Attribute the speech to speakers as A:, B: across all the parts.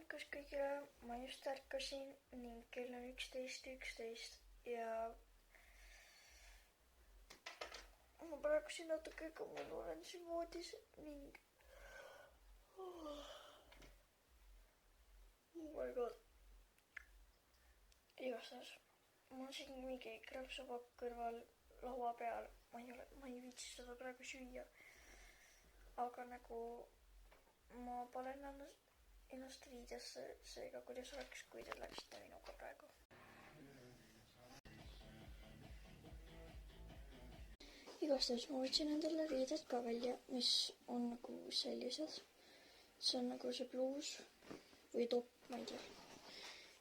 A: hommikust kõigile, ma just ärkasin ning kell on 11:11 ja ma praegu siin natuke kõmul olen siin voodis ning oh my god. Igastahes mul on siin mingi krõpsupakk kõrval laua peal, ma ei viitsi seda praegu süüa, aga nagu ma panen ennast riidesse, seega kuidas oleks, kui te läksite minuga praegu. Igastahes ma võtsin endale riided ka välja, mis on nagu sellised. See on nagu see bluus või topp, ma ei tea.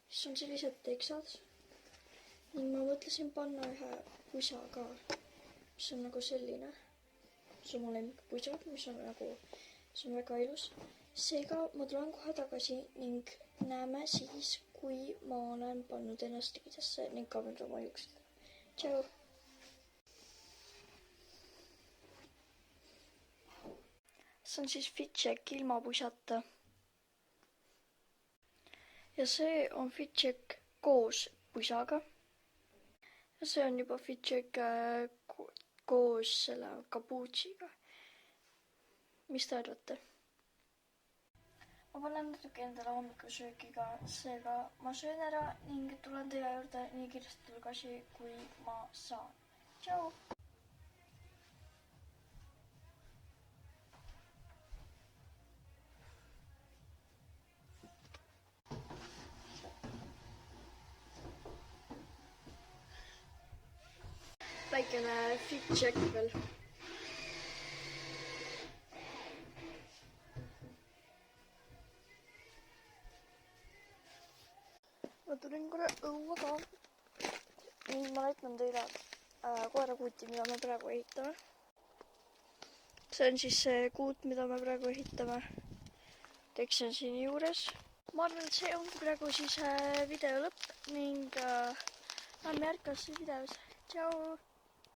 A: Siis on sellised teksad ning ma mõtlesin panna ühe pusa ka, mis on nagu selline. See on mu lemmikpusa, mis on nagu, see on väga ilus. Seega ma tulen kohe tagasi ning näeme siis, kui ma olen pannud ennast riidesse ning kammanud oma juuksed. Tšau! See on siis FitCheck ilma pusata. Ja see on FitCheck koos pusaga. Ja see on juba FitCheck koos selle kapuutsiga. Mis te arvate? Ma panen natuke endale hommikusöögiga, seega ma söön ära ning tulen teie juurde nii kiiresti tagasi, kui ma saan. Tšau! Väikene FitCheck veel. Ma tulin korra õue ka ning ma näitan teile koerakuuti, mida me praegu ehitame. See on siis see kuut, mida me praegu ehitame. Teks on siin juures. Ma arvan, et see ongi praegu siis video lõpp ning näeme järgmises videos. Tšau!